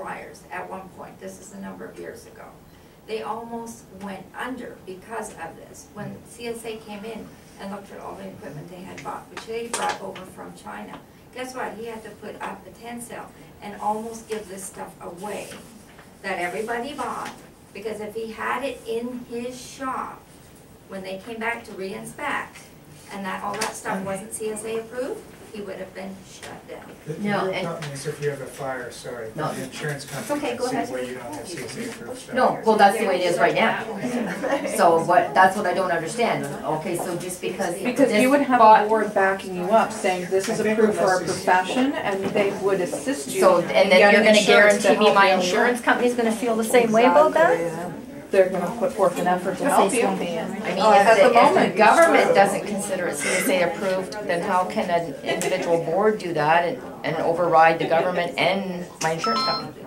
dryers at one point. This is a number of years ago. They almost went under because of this. When CSA came in and looked at all the equipment they had bought, which they brought over from China, guess what? He had to put up a tent sale and almost give this stuff away that everybody bought, because if he had it in his shop, when they came back to re-inspect, and that all that stuff wasn't CSA approved, he would have been shut down. The real problem is if you have a fire, sorry, No. the insurance company Go can ahead. see where you don't have CSA approved stuff. No, well, that's the way it is right now. So that's what I don't understand. Okay, so just because. Because you would have a board backing you up, saying this is approved for our profession, and they would assist you. So, and then you're gonna guarantee me my insurance company's gonna feel the same way about that? They're gonna put forth an effort to help you. I mean, At the if moment, the government doesn't consider it CSA approved, then how can an individual board do that and override the government and my insurance company?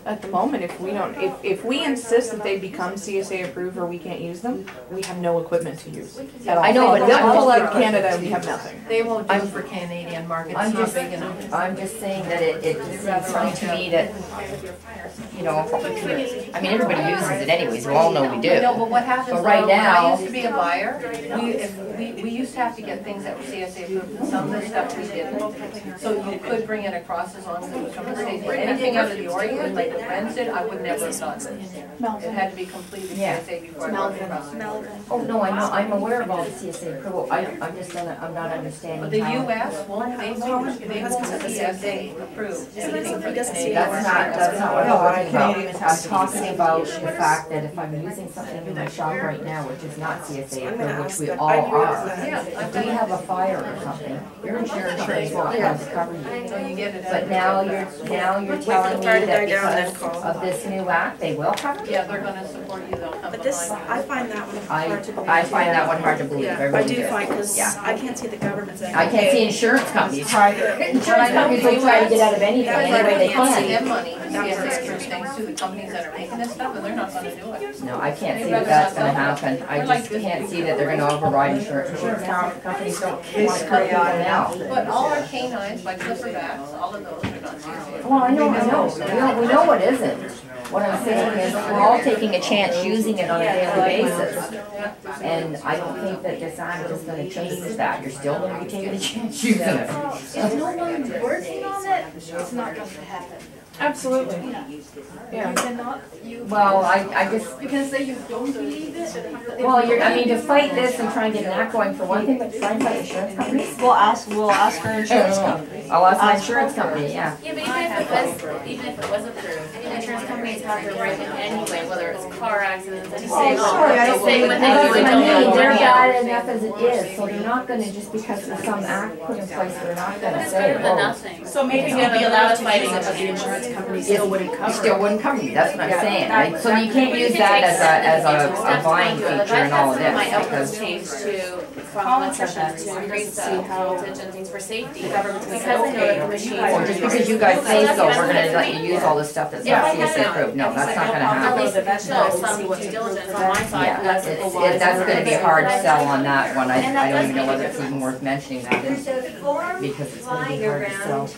At the moment, if we don't, if we insist that they become CSA approved or we can't use them, we have no equipment to use at all. I know, but they'll I'm pull just- out of Canada, we have nothing. They won't do it for Canadian market, it's not big enough. I'm just saying that it seems funny to me that, you know, I mean, everybody uses it anyways, we all know we do. No, but what happens But right though, when I now- used to be a buyer, we used to have to get things that were CSA approved, and some of the stuff we didn't. So you could bring it across as long as it was from the state. Anything out of the ordinary, like the rented, I would never have done this. It had to be completely CSA before I brought it across. Oh, no, I'm aware of all the CSA approval, I'm not understanding But the how. US won't, they won't CSA approve anything for the Canadian That's market. not what I'm talking about. I'm talking about the fact that if I'm using something in my shop right now, which is not CSA approved, which we all are, if we have a fire or something, your insurance won't cover you. So you get it. But now you're telling me that because of this new act, they will cover you? Yeah, they're gonna support you, they'll come But this, behind I you. find that one hard to believe. I find that one hard to believe, I Yeah, I really do find, because Yeah. I can't see the government saying. I can't see insurance companies trying, insurance companies will try to get out of anything any way they Can't see can. them money, CSA approves things to the companies that are making this stuff, and they're not gonna do it. No, I can't see that that's gonna happen. I just can't see that they're gonna override insurance. Insurance companies don't want to cut people now. But all our canines, like clipperbacks, all of those are not CSA. Well, I know. We know what isn't. What I'm saying is we're all taking a chance using it on a daily basis. And I don't think that this act is gonna change that. You're still gonna be taking a chance using it. If no one's working on it, it's not going to happen. Absolutely. Yeah. You cannot, Well, I just, you can say you don't believe it. well, to fight this and try and get an act going for one thing, but try and fight insurance companies? We'll ask our insurance company. I'll ask my insurance company, yeah. Yeah, but even if it was approved, insurance companies have to write it anyway, whether it's car accidents, and say, say when they do it, don't They're know. bad enough as it is, so they're not gonna, just because there's some act put in place, they're not gonna It's say, better than oh. nothing. So maybe It's we'll be better allowed than to use it, fighting but the insurance company still wouldn't You cover still it. wouldn't cover you, that's what I'm saying, right? So you can't use that as a buying feature in all of this, My because. output changed to from electricians to increase the voltage and things for safety. Because I know the machines Or are just because you guys say so, we're gonna let you use all this stuff that's not CSA approved, no, that's not gonna At happen. least show some due diligence on my side. Yeah, that's gonna be a hard sell on that one, I don't even know whether it's even worth mentioning that, There's a form because it's gonna be flying hard to sell.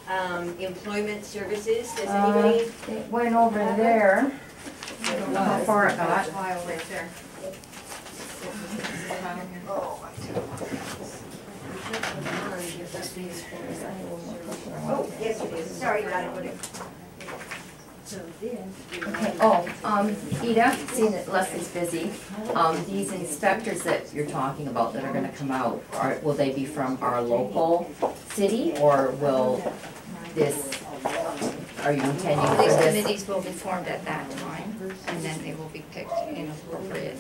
around, employment services, does anybody? It went over there, I don't know how far it got. File right there. Oh, yes it is, sorry about it. Okay, Eda, seeing that Leslie's busy, these inspectors that you're talking about that are gonna come out, will they be from our local city, or will this, are you intending for These this? committees will be formed at that time, and then they will be picked in appropriate,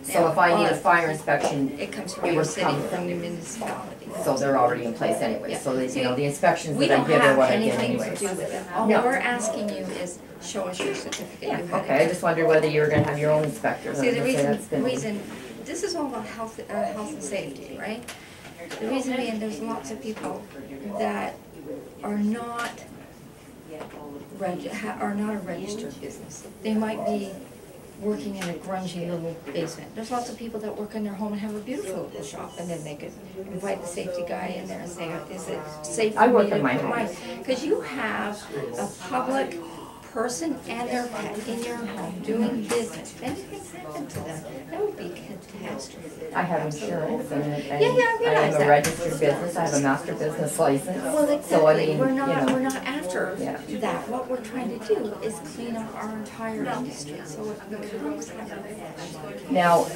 So if I need a fire inspection, it comes it from your would city, come from the municipality. so they're already in place anyway, so that, you know, the inspections We that I don't give are have what I get anything anyway. to do with it. All No. we're asking you is show us your certificate. You had Okay, I it. just wondered whether you were gonna have your own inspectors. See, I was the gonna say that's gonna be- reason, this is all about health and safety, right? The reason being, there's lots of people that are not are not a registered business. They might be working in a grungy little basement. There's lots of people that work in their home and have a beautiful little shop, and then they could invite the safety guy in there and say, is it safe I for work me to in my put home. Because you have a public person and their pet in your home doing business, anything happened to them, that would be catastrophe. I have insurance and Yeah, yeah, I I realize have a that. registered business, I have a master business license. Well, So I exactly, mean, we're you not, know. we're not after Yeah. that. What we're trying to do is clean up our entire industry, so it becomes have. Now,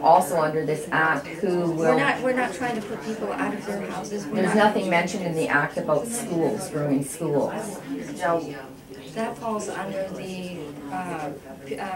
also under this act, who will, We're not trying to put people out of their houses. We're there's not- nothing mentioned in the act about schools, grooming schools. Now, That falls under the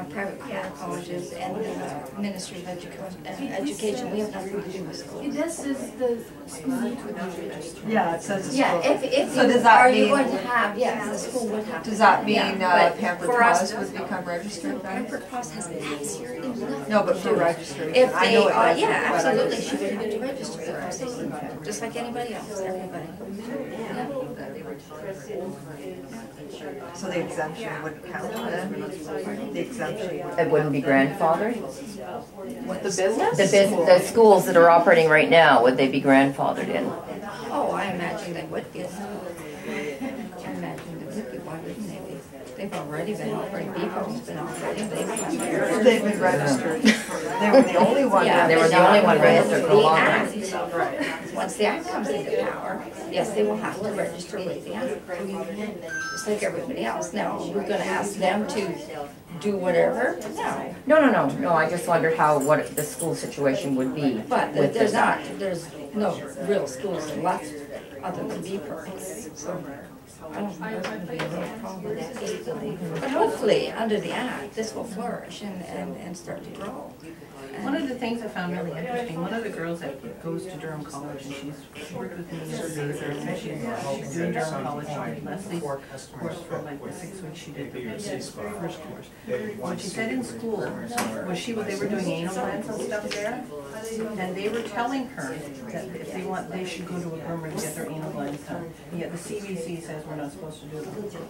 private colleges and the Ministry of Education. We have nothing to do with schools. This is the school would be registered. Yeah, it says. Yeah, if So you, does that are you mean- going to have, yes, the school would have. to Does that have, mean yeah, but Pampered for us- Paws would become registered then? Pampered Paws has absolutely nothing. No, but for registration. If I they know it are, doesn't, yeah, but I absolutely, just- she would have to register them, just like anybody else, everybody. So the exemption wouldn't count then? The exemption would. it wouldn't be grandfathered? The business? The schools that are operating right now, would they be grandfathered in? Oh, I imagine they would be. I imagine they would be, why wouldn't they be? They've already been operating, Beaver's been operating, They've been registered. They were the only one. Yeah, They were the only one registered for a long time. time. Once the act comes into power, yes, they will have to register with the act, just like everybody else. Now, we're gonna ask them to do whatever? No. No, I just wondered what the school situation would be. But with there's this not, act. there's no real schools left other than Beaver. So I don't think there's gonna be a real problem. But hopefully, under the act, this will flourish and start to grow. One of the things I found really interesting, one of the girls that goes to Durham College, and she's worked with me as a baser, and she's doing Durham College, she did Lesley's course for like the 6 weeks she did the first course. When she said in school, they were doing anal glands and stuff there, and they were telling her that if they want, they should go to a groomer to get their anal glands done. Yet the CBC says we're not supposed to do them.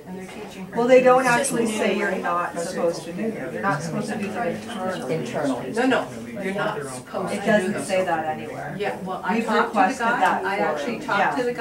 And they're teaching her. Well, they don't actually say you're not supposed to do them. You're not supposed to do them internally. No, you're not supposed to It do doesn't them. say that anywhere. Yeah, well, I We've talked to the requested guy, that I for actually him. talked to Yeah.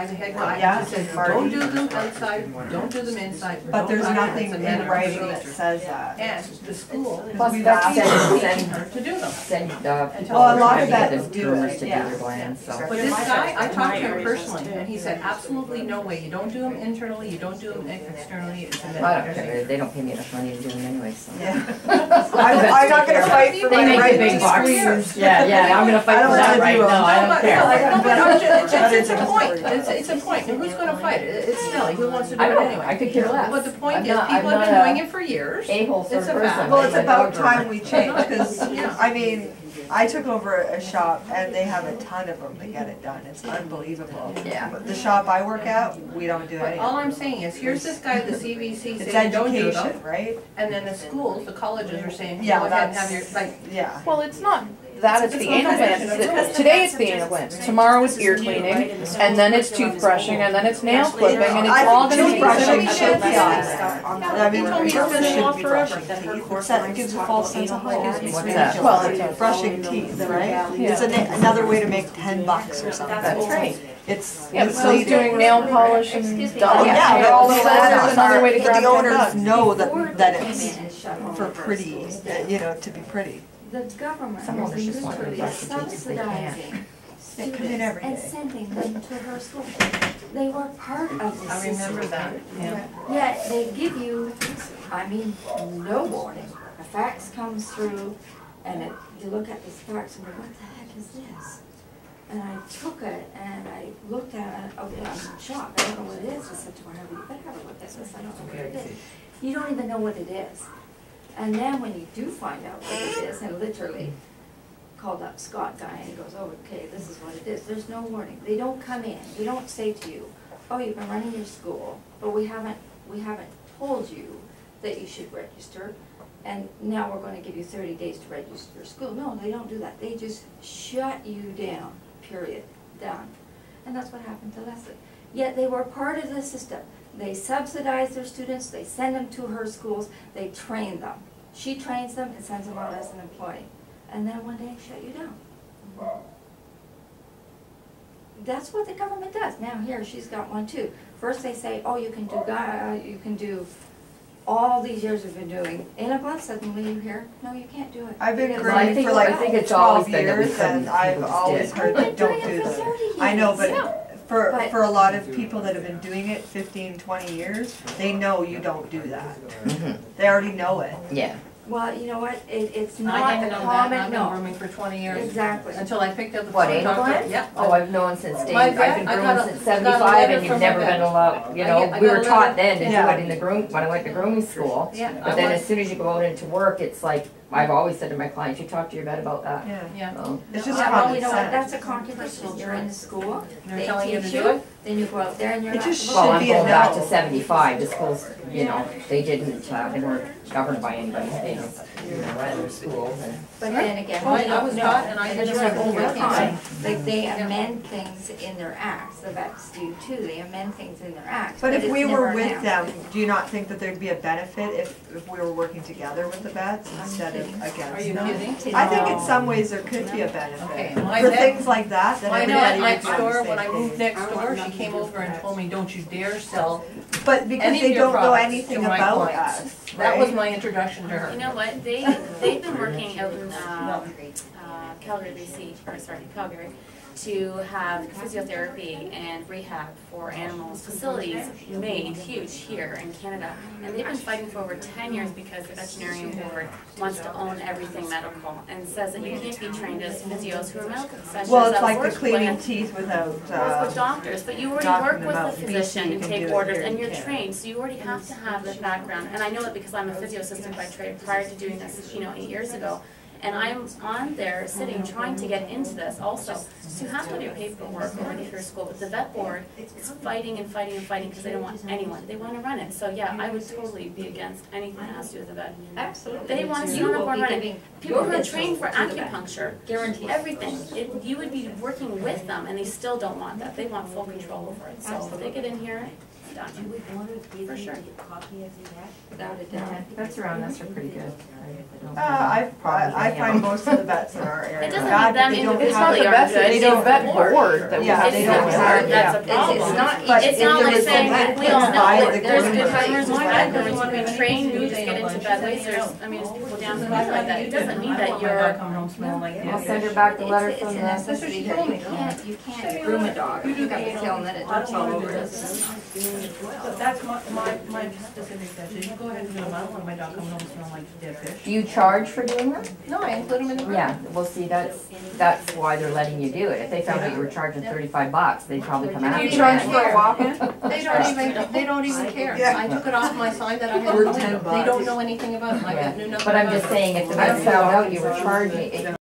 the head guy, Yeah, he said, Marty. don't do them outside, don't do them inside. But don't there's touch nothing them, in and writing that procedure. says that. And the school, Plus, we've that's asked teaching her to do them. send people Well, a lot trying of to get vets the do groomers it, to do yeah. their glands, so. But this guy, I talked to him personally, and he said, absolutely no way, you don't do them internally, you don't do them externally, it's a I don't care, they don't pay me enough money to do them anyway, so. Yeah. I'm not gonna fight for They my make right the big to bucks. squeeze. Yeah, I'm gonna fight I don't for that wanna right do now, I don't care. It's a point, it's a point, and who's gonna fight it? It's Nellie, who wants to do I it don't, anyway? I could care less. But the point I'm is, not- people I'm have been not doing it for years. A-hole sort It's of a person. fact. Well, it's I'm a about dog time groomer. we change, because, I mean, I took over a shop and they have a ton of them that get it done. It's unbelievable. Yeah. But the shop I work at, we don't do But any. all I'm saying is, here's this guy, the CVC It's saying don't do them, education, right? and then the schools, the colleges are saying, Yeah, go ahead and have that's- your, like, Yeah. Well, it's not that, it's the anal glands. Today it's the anal glands, tomorrow it's ear cleaning, and then it's toothbrushing, and then it's nail clipping, and it's all gonna be Toothbrushing should be on specific. there. I mean, He told me it's been groomers law should be forever. brushing teeth. That gives a false sense of hope. What's that? Well, it's Brushing teeth, right? Yeah. It's another way to make $10 or something. That's right. It's Yeah, so misleading. doing nail polish and Oh, done, yeah, they're all the little owners add-ons, another way to are- grab the owners $10. know Before that they it's come in and shut all for of pretty, to be pretty. The government Some owners is just want to literally brush their teeth if they can. subsidizing They come in every and day. sending them to her school. They were part of the I system. remember that, yeah. Yet they give you, I mean, no warning. A fax comes through and you look at this fax and go, what the heck is this? And I took it and I looked at it, okay, I'm shocked, I don't know what it is. I said to her, you better have a look at this, I don't know what it is. You don't even know what it is. And then when you do find out what it is, and literally called up Scott guy and he goes, oh, okay, this is what it is. There's no warning. They don't come in. We don't say to you, oh, you've been running your school, but we haven't told you that you should register. And now we're gonna give you 30 days to register your school. No, they don't do that. They just shut you down, period, done. And that's what happened to Lesley. Yet they were part of the system. They subsidized their students, they send them to her schools, they train them. She trains them and sends them out as an employee, and then one day shut you down. That's what the government does. Now here, she's got one too. First they say, oh, you can do all these years we've been doing. In a month, suddenly you hear, no, you can't do it. I've been Because I grading think- for like I think it's always 12 been that we years couldn't, and I've people always did. heard We've that been don't doing it do for that. 30 years. I know, but But- for a lot of people that have been doing it 15, 20 years, they know you don't do that. Mhm. They already know it. Yeah. Well, you know what, it's I not didn't a know that, and common, I've been no, grooming for 20 years. exactly. Until I picked up the What, phone and anal talked to- glands? Yep. Oh, I've known since day, My I've vet, been I got grooming a- since got a 75 letter and you've from my never vet. been allowed, you I know, got we a were letter- taught then to do Yeah. it in the when I went to grooming school. Yeah. But then as soon as you go out into work, it's like, I've always said to my clients, you talk to your vet about that. Yeah. Yeah. It's just Yeah, well, common you know what, that's sense. a controversial, you're in the school, They're they telling you teach to do you, it? then you go out there and you're It not just supposed Well, to. I'm Should be a going back no. to 75, the schools, you know, they didn't, they weren't governed by anybody, they, you know, ran their schools and. But then again, Well, we I don't was know. taught and I And did it's it like over over time. time, like they amend things in their acts, the vets do too, they amend things in their acts. But if it's we never were with announced. them, do you not think that there'd be a benefit if we were working together with the vets instead of against Are you them? kidding? I think in some ways there could be a Okay, benefit. my For vet- things like that, then I know everybody at would next be on the door, same when I moved page. next door, she came over and told me, don't you dare sell But because any of they your don't know products anything to my about clients. us, That was right? my introduction to her. You know what, they've been working out in, Calgary, BC, or sorry, Calgary, to have physiotherapy and rehab for animals, facilities made huge here in Canada. And they've been fighting for over 10 years because the veterinarian board wants to own everything medical and says that you can't be trained as physios who are medical professionals Well, it's that like the work cleaning with teeth without, work with doctors, but you already talking work with about the BC, physician you and can take do it orders, here and in you're Canada. trained, so you already have to have the background. And I know it because I'm a physio assistant by trade prior to doing this, 8 years ago. And I'm on there sitting, trying to get into this also. So you have to have your paperwork already through school, but the vet board is fighting and fighting and fighting because they don't want anyone, they want to run it. So yeah, I would totally be against anything that has to do with the vet. Absolutely. They want to You see on will board be running. giving People your who are business trained for to the vet. acupuncture, Guaranteed. everything, you would be working with them and they still don't want that. They want full control over it. So if they get in here, it's done. For sure. Without a doubt. Vets around us are pretty good. I find most of the vets in our area. It doesn't bad, mean them but they don't It's not have the individually best, are good. it's the vet board that we Yeah, have they It's to don't not deal have- with. that's a It's problem. not But easy. It's not if like there is saying, a we all vet, know, buy there's the good grooming customers and teeth. bad customers. When we train, you just get into bad ways. There's, I mean, there's people down the road like that. It doesn't mean that you're, Come home smelling like I'll this. send her back the letter It's from a the. necessity here, you can't groom a dog, you got the tail and then it drops all over it. But that's my specific question. You go ahead and do them. I don't want my dog coming home smelling like dead fish. Do you charge for doing that? No, I include them in the. Yeah, well, see, that's why they're letting you do it. If they found out you were charging $35, they'd probably come after Do you. you charge for a walk-in? They don't even care. Yeah. I took it off my sign that I had. We're no- $10. They don't know anything about it. My vet knew nothing But I'm about just it. saying, if the vets found out you were charging,